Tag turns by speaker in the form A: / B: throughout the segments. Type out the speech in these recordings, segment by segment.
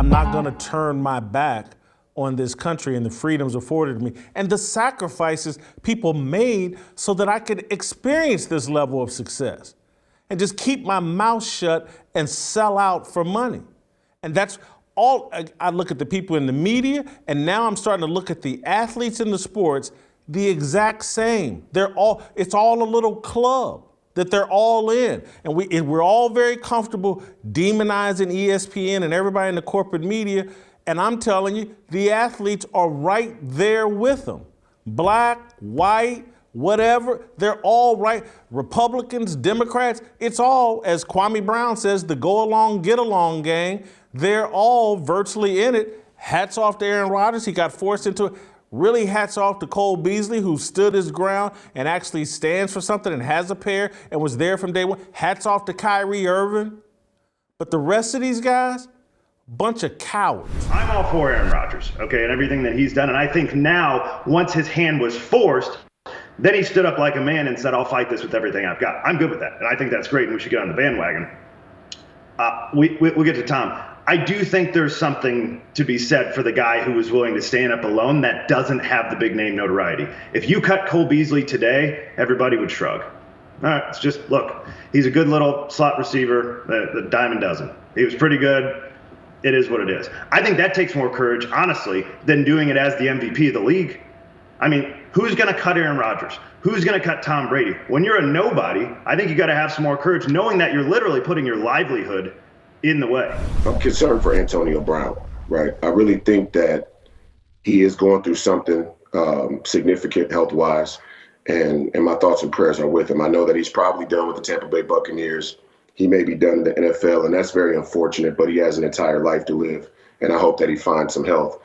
A: I'm not going to turn my back on this country and the freedoms afforded to me and the sacrifices people made so that I could experience this level of success and just keep my mouth shut and sell out for money. And that's all. I look at the people in the media, and now I'm starting to look at the athletes in the sports the exact same. It's all a little club that they're all in. And we're all very comfortable demonizing ESPN and everybody in the corporate media. And I'm telling you, the athletes are right there with them. Black, white, whatever, they're all right. Republicans, Democrats, it's all, as Kwame Brown says, the go along, get along gang. They're all virtually in it. Hats off to Aaron Rodgers. He got forced into it. Really hats off to Cole Beasley, who stood his ground and actually stands for something and has a pair and was there from day one. Hats off to Kyrie Irving. But the rest of these guys, bunch of cowards.
B: I'm all for Aaron Rodgers, okay, and everything that he's done. And I think now, once his hand was forced, then he stood up like a man and said, I'll fight this with everything I've got. I'm good with that. And I think that's great, and we should get on the bandwagon. We'll get to Tom. I do think there's something to be said for the guy who was willing to stand up alone that doesn't have the big name notoriety. If you cut Cole Beasley today, everybody would shrug. All right, it's just, look, he's a good little slot receiver, the dime a dozen. He was pretty good. It is what it is. I think that takes more courage, honestly, than doing it as the MVP of the league. I mean, who's going to cut Aaron Rodgers? Who's going to cut Tom Brady? When you're a nobody, I think you got to have some more courage, knowing that you're literally putting your livelihood in the way.
C: I'm concerned for Antonio Brown, right? I really think that he is going through something significant health-wise, and my thoughts and prayers are with him. I know that he's probably done with the Tampa Bay Buccaneers. He may be done in the NFL, and that's very unfortunate, but he has an entire life to live, and I hope that he finds some health.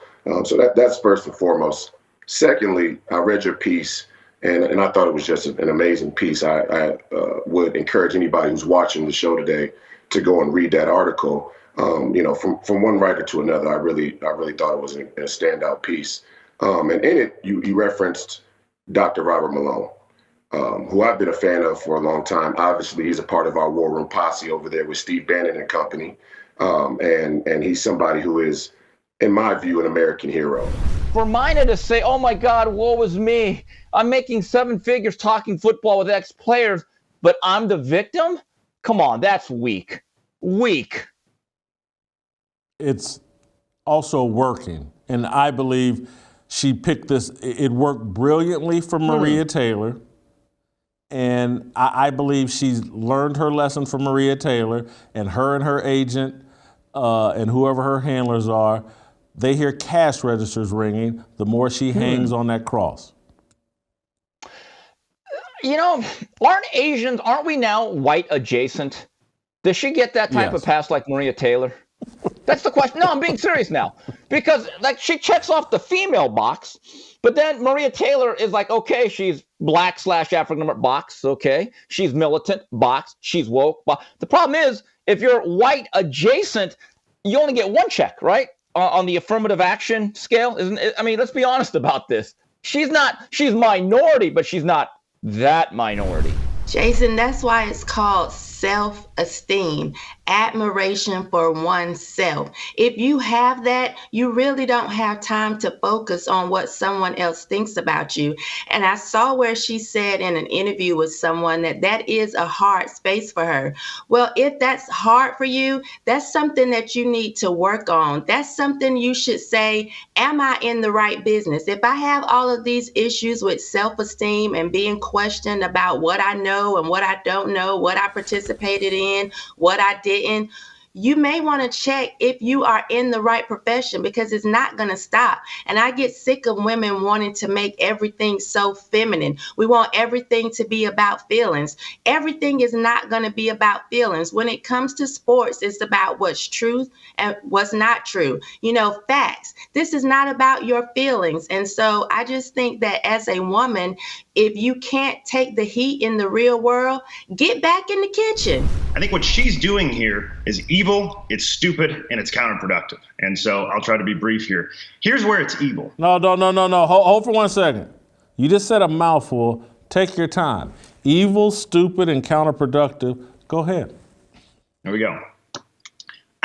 C: So that's first and foremost. Secondly, I read your piece, and I thought it was just an amazing piece. I would encourage anybody who's watching the show today to go and read that article. From one writer to another, I really thought it was a standout piece. And in it, you referenced Dr. Robert Malone, who I've been a fan of for a long time. Obviously, he's a part of our War Room posse over there with Steve Bannon and company. And he's somebody who is, in my view, an American hero.
D: For Mina to say, oh my God, woe is me. I'm making 7 figures talking football with ex-players, but I'm the victim? Come on, that's weak. Weak.
A: It's also working. And I believe she picked this. It worked brilliantly for Maria Taylor. And I believe she's learned her lesson from Maria Taylor, and her agent and whoever her handlers are, they hear cash registers ringing the more she hangs on that cross.
D: You know, aren't we now white adjacent? Does she get that type of pass like Maria Taylor? That's the question. No, I'm being serious now. Because she checks off the female box, but then Maria Taylor is like, okay, she's black/African box, okay. She's militant, box. She's woke, box. The problem is, if you're white adjacent, you only get one check, right? On the affirmative action scale. Isn't it? I mean, let's be honest about this. She's minority, but she's not that minority.
E: Jason, that's why it's called self-esteem, admiration for oneself. If you have that, you really don't have time to focus on what someone else thinks about you. And I saw where she said in an interview with someone that is a hard space for her. Well, if that's hard for you, that's something that you need to work on. That's something you should say, am I in the right business? If I have all of these issues with self-esteem and being questioned about what I know and what I don't know, what I participated in, what I didn't, you may want to check if you are in the right profession, because it's not going to stop. And I get sick of women wanting to make everything so feminine. We want everything to be about feelings. Everything is not going to be about feelings. When it comes to sports, it's about what's true and what's not true. You know, facts. This is not about your feelings. And so I just think that as a woman, if you can't take the heat in the real world, get back in the kitchen.
B: I think what she's doing here is evil, it's stupid, and it's counterproductive. And so I'll try to be brief here. Here's where it's evil.
A: No. Hold for 1 second. You just said a mouthful. Take your time. Evil, stupid, and counterproductive. Go ahead.
B: There we go.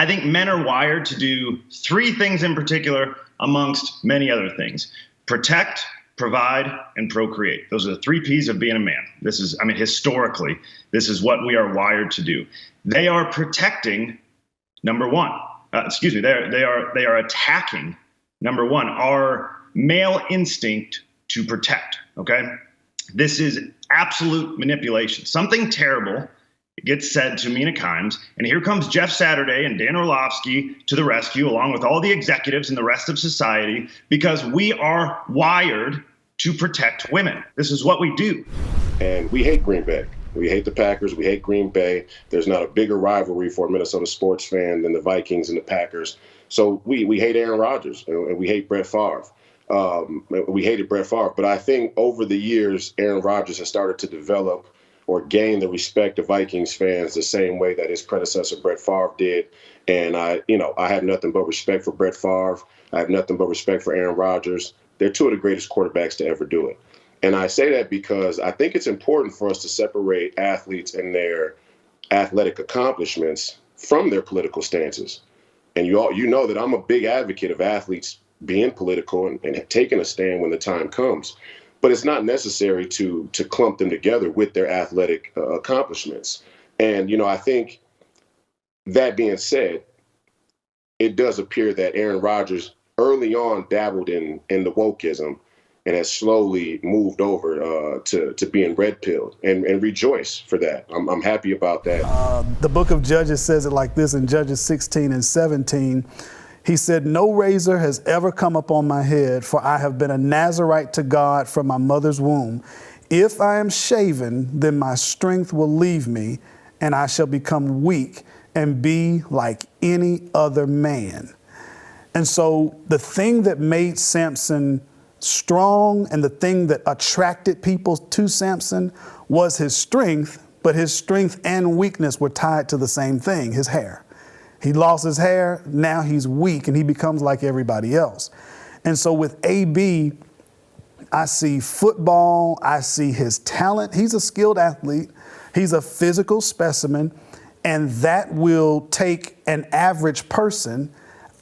B: I think men are wired to do three things in particular, amongst many other things: protect, provide, and procreate. Those are the three P's of being a man. This is, I mean, historically, this is what we are wired to do. They are protecting, number one. They are attacking, number one, our male instinct to protect. Okay, this is absolute manipulation. Something terrible gets said to Mina Kimes, and here comes Jeff Saturday and Dan Orlovsky to the rescue, along with all the executives and the rest of society, because we are wired to protect women. This is what we do.
C: And we hate Green Bay. We hate the Packers. We hate Green Bay. There's not a bigger rivalry for a Minnesota sports fan than the Vikings and the Packers. So we hate Aaron Rodgers, and we hate Brett Favre. We hated Brett Favre. But I think over the years, Aaron Rodgers has started to develop or gain the respect of Vikings fans the same way that his predecessor Brett Favre did. And I have nothing but respect for Brett Favre. I have nothing but respect for Aaron Rodgers. They're two of the greatest quarterbacks to ever do it. And I say that because I think it's important for us to separate athletes and their athletic accomplishments from their political stances. And you know that I'm a big advocate of athletes being political and taking a stand when the time comes. But it's not necessary to clump them together with their athletic accomplishments. And, I think that being said, it does appear that Aaron Rodgers early on dabbled in the wokeism and has slowly moved over to being red-pilled, and rejoice for that. I'm happy about that.
F: The book of Judges says it like this in Judges 16 and 17. He said, "No razor has ever come upon my head, for I have been a Nazirite to God from my mother's womb. If I am shaven, then my strength will leave me, and I shall become weak and be like any other man." And so the thing that made Samson strong and the thing that attracted people to Samson was his strength, but his strength and weakness were tied to the same thing, his hair. He lost his hair, now he's weak and he becomes like everybody else. And so with AB, I see football, I see his talent. He's a skilled athlete, he's a physical specimen, and that will take an average person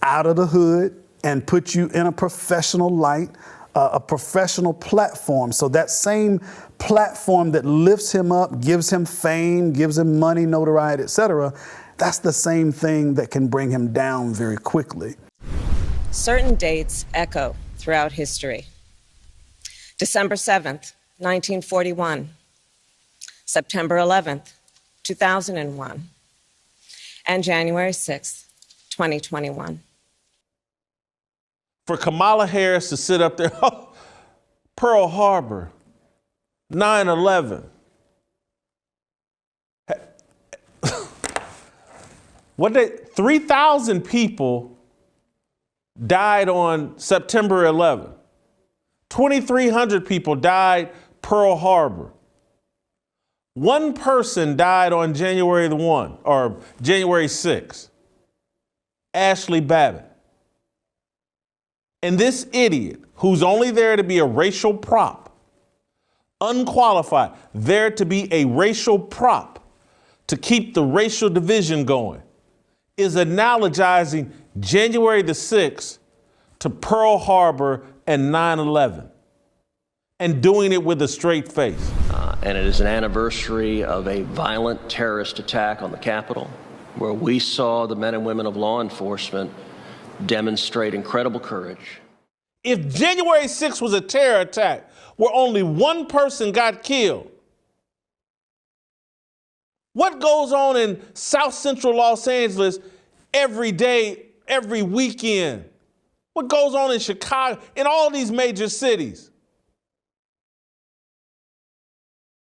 F: out of the hood and put you in a professional light, a professional platform. So that same platform that lifts him up, gives him fame, gives him money, notoriety, etc., that's the same thing that can bring him down very quickly.
G: Certain dates echo throughout history. December 7th, 1941, September 11th, 2001, and January 6th, 2021.
A: For Kamala Harris to sit up there, Pearl Harbor, 9/11. What 3,000 people died on September 11th. 2,300 people died Pearl Harbor. One person died on January 1 or January 6th. Ashley Babbitt. And this idiot, who's only there to be a racial prop, unqualified, there to be a racial prop to keep the racial division going, is analogizing January the 6th to Pearl Harbor and 9/11 and doing it with a straight face.
H: And it is an anniversary of a violent terrorist attack on the Capitol, where we saw the men and women of law enforcement demonstrate incredible courage.
A: If January 6th was a terror attack where only one person got killed, what goes on in South Central Los Angeles every day, every weekend? What goes on in Chicago, in all these major cities?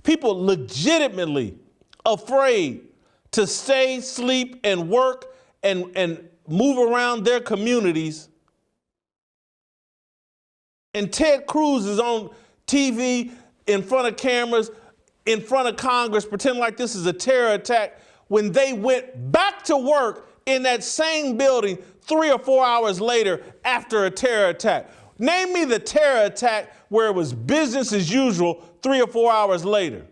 A: People legitimately afraid to stay, sleep, and work and move around their communities. And Ted Cruz is on TV in front of cameras, in front of Congress, pretending like this is a terror attack when they went back to work in that same building 3 or 4 hours later after a terror attack. Name me the terror attack where it was business as usual 3 or 4 hours later.